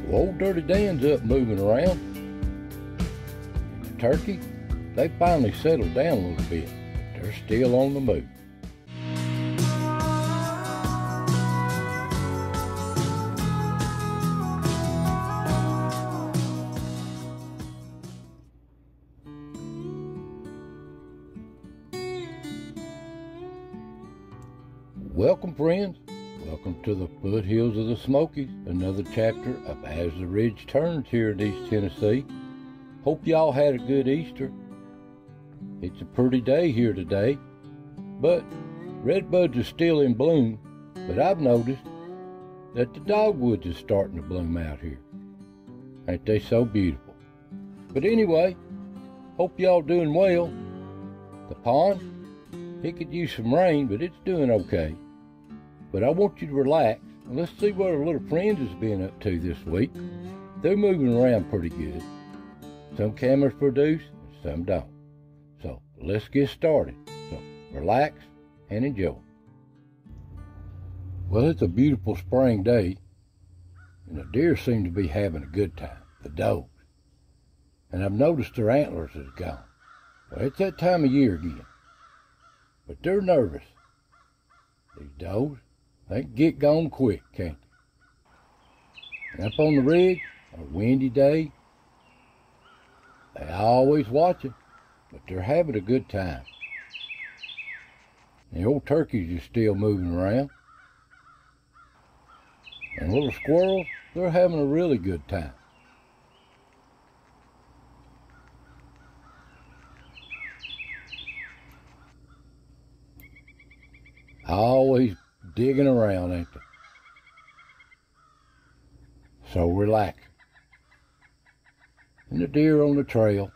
Well, old Dirty Dan's up moving around. The turkey, they finally settled down a little bit. They're still on the move. Welcome, friends. Welcome to the foothills of the Smokies, another chapter of As the Ridge Turns here in East Tennessee. Hope y'all had a good Easter. It's a pretty day here today, but redbuds are still in bloom, but I've noticed that the dogwoods is starting to bloom out here. Ain't they so beautiful? But anyway, hope y'all doing well. The pond, it could use some rain, but it's doing okay. But I want you to relax, and let's see what our little friends has been up to this week. They're moving around pretty good. Some cameras produce, and some don't. So let's get started. So relax and enjoy. Well, it's a beautiful spring day, and the deer seem to be having a good time, the does. And I've noticed their antlers is gone. Well, it's that time of year again. But they're nervous. These does, they can get gone quick, can't they? And up on the ridge, on a windy day, they always watching, but they're having a good time. The old turkeys are still moving around. And little squirrels, they're having a really good time. Always digging around, ain't they? So relaxing. And the deer on the trail,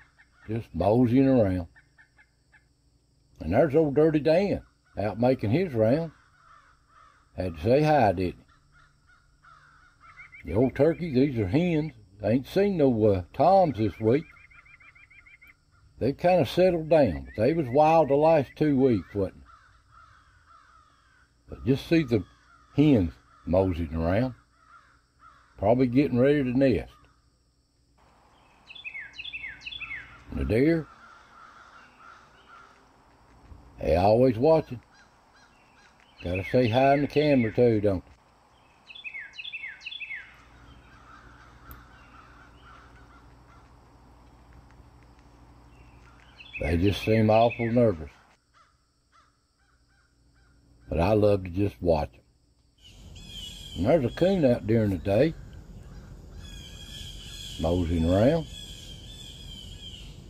just moseying around. And there's old Dirty Dan out making his rounds. Had to say hi, didn't he? The old turkeys, these are hens. They ain't seen no toms this week. They've kind of settled down, but they was wild the last 2 weeks, wasn't they? But just see the hens moseying around, probably getting ready to nest. And the deer, they always watching. Gotta say hi in the camera too, don't they? They just seem awful nervous. But I love to just watch them. And there's a coon out during the day, moseying around.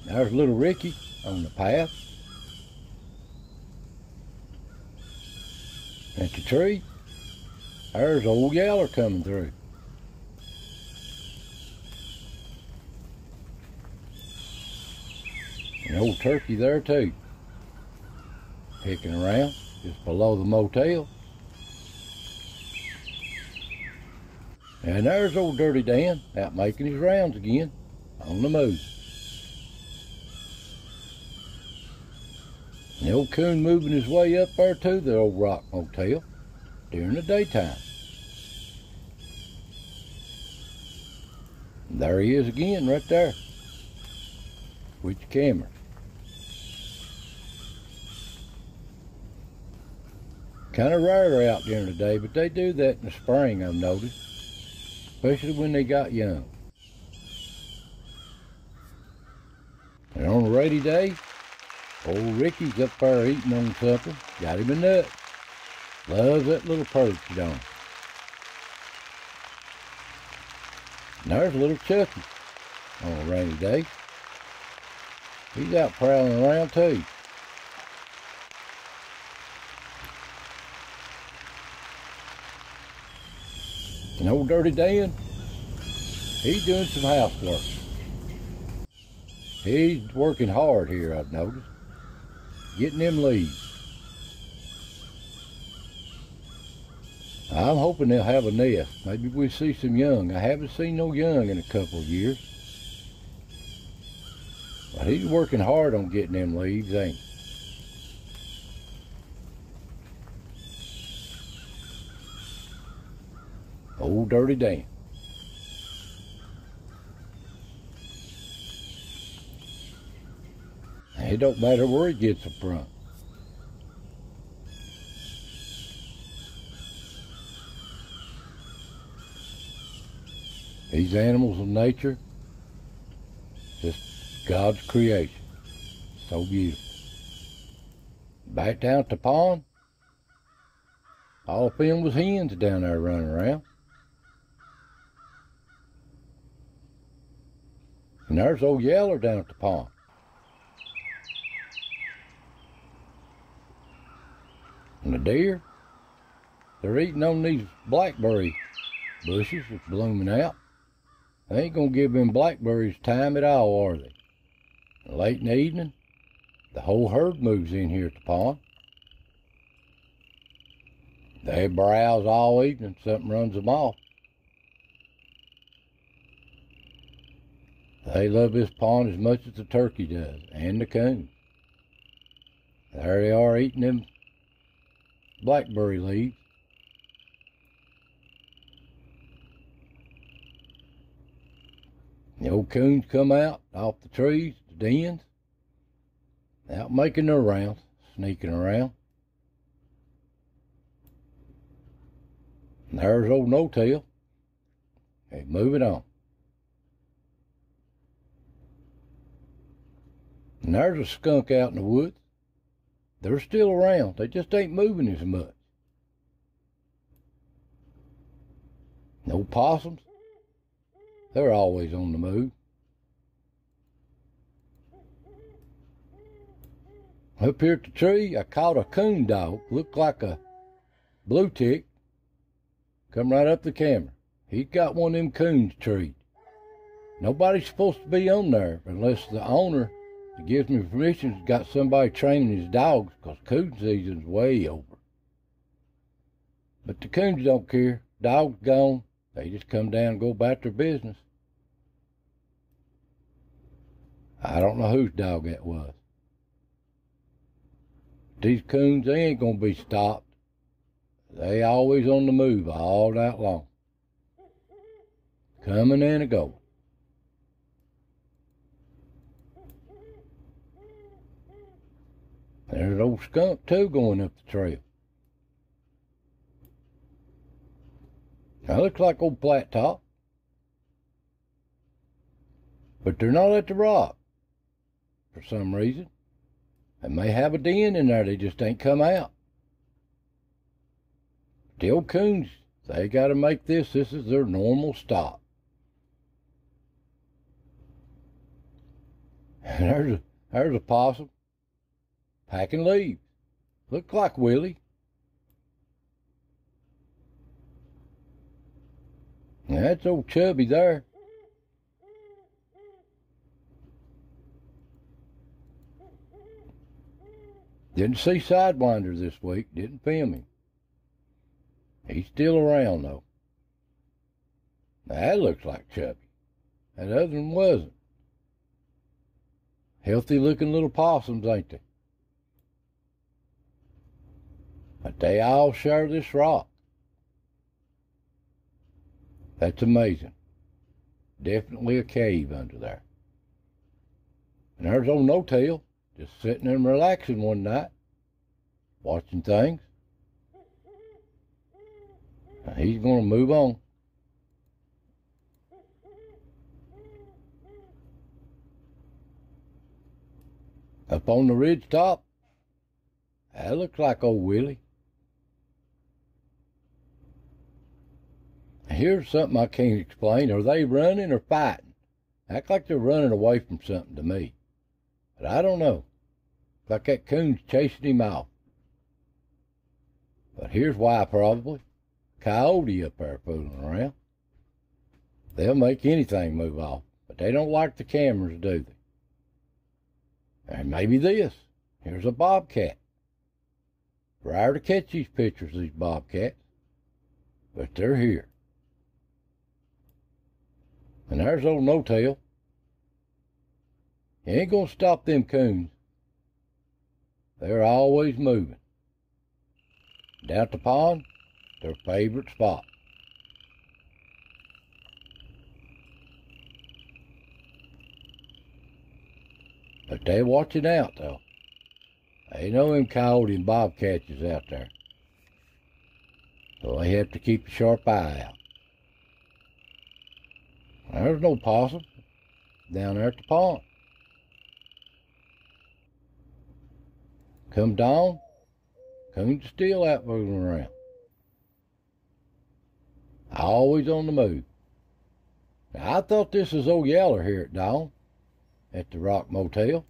There's little Ricky on the path. At the tree, there's old Yeller coming through. An old turkey there too, picking around just below the motel. And there's old Dirty Dan out making his rounds again, on the move. And the old coon moving his way up there to the old rock motel during the daytime. And there he is again, right there. With your camera. Kind of rare out during the day, but they do that in the spring, I've noticed. Especially when they got young. And on a rainy day, old Ricky's up there eating on something. Got him a nut. Loves that little perch, don't he? And there's little Chucky on a rainy day. He's out prowling around too. And old Dirty Dan, he's doing some housework. He's working hard here, I've noticed. Getting them leaves. I'm hoping they'll have a nest. Maybe we'll see some young. I haven't seen no young in a couple of years. But he's working hard on getting them leaves, ain't he? Old Dirty Dan. It don't matter where he gets them from. These animals of nature, just God's creation. So beautiful. Back down at the pond, all of them was hens down there running around. And there's old Yeller down at the pond. And the deer, they're eating on these blackberry bushes that's blooming out. They ain't gonna give them blackberries time at all, are they? And late in the evening, the whole herd moves in here at the pond. They browse all evening, something runs them off. They love this pond as much as the turkey does, and the coon. There they are eating them blackberry leaves. The old coons come out off the trees, the dens, out making their rounds, sneaking around. And there's old No-Tail. Hey, moving on. And there's a skunk out in the woods. They're still around. They just ain't moving as much. No possums. They're always on the move. Up here at the tree, I caught a coon dog. Looked like a blue tick. Come right up the camera. He's got one of them coons treed. Nobody's supposed to be on there unless the owner that gives me permission has got somebody training his dogs, because coon season's way over. But the coons don't care. Dog's gone. They just come down and go about their business. I don't know whose dog that was. These coons, they ain't gonna be stopped. They always on the move all night long. Coming and a going. There's an old skunk too going up the trail. That looks like old Flat Top. But they're not at the rock for some reason. They may have a den in there, they just ain't come out. The old coons, they gotta make this is their normal stop. And there's a possum packing leaves. Look like Willie. Now that's old Chubby there. Didn't see Sidewinder this week, didn't film him. He's still around though. Now that looks like Chubby. That other one wasn't. Healthy looking little possums, ain't they? But they all share this rock. That's amazing. Definitely a cave under there. And there's old No-Tail, just sitting and relaxing one night, watching things. Now he's going to move on. Up on the ridge top, that looks like old Willie. Here's something I can't explain. Are they running or fighting? Act like they're running away from something to me. But I don't know. Like that coon's chasing him off. But here's why probably. Coyote up there fooling around. They'll make anything move off. But they don't like the cameras, do they? And maybe this. Here's a bobcat. Rare to catch these pictures, these bobcats. But they're here. And there's old No-Tail. He ain't gonna stop them coons. They're always moving. Down at the pond, their favorite spot. But they're watching out, though. They know them coyote and bobcats is out there. So they have to keep a sharp eye out. There's no possum down there at the pond. Come dawn, coons are still out moving around. Always on the move. Now, I thought this was old Yeller here at dawn, at the Rock Motel,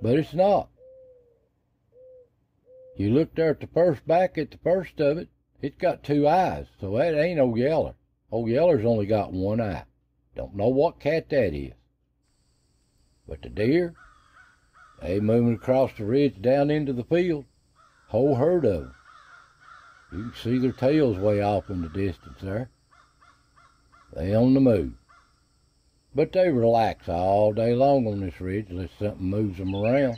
but it's not. You look there at the first back at the first of it, it's got two eyes, so that ain't old Yeller. Old Yeller's only got one eye. Don't know what cat that is. But the deer, they moving across the ridge down into the field. Whole herd of them. You can see their tails way off in the distance there. They on the move. But they relax all day long on this ridge unless something moves them around.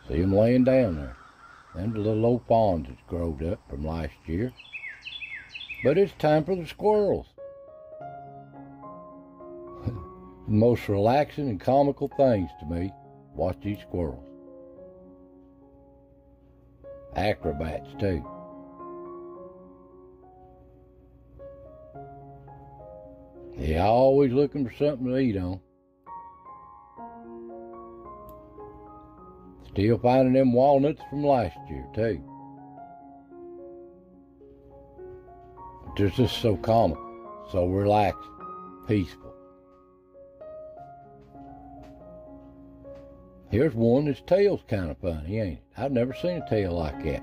See them laying down there. And the little old ponds that's growed up from last year. But it's time for the squirrels. The most relaxing and comical things to me, watch these squirrels. Acrobats too. They're always looking for something to eat on. Still finding them walnuts from last year too. But they're just so comical, so relaxed, peaceful. Here's one that's tail's kind of funny, ain't it? I've never seen a tail like that.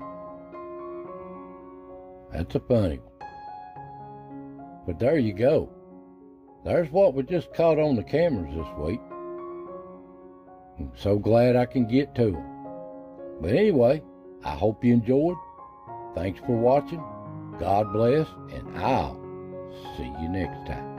That's a funny one. But there you go. There's what we just caught on the cameras this week. I'm so glad I can get to them. But anyway, I hope you enjoyed. Thanks for watching. God bless, and I'll see you next time.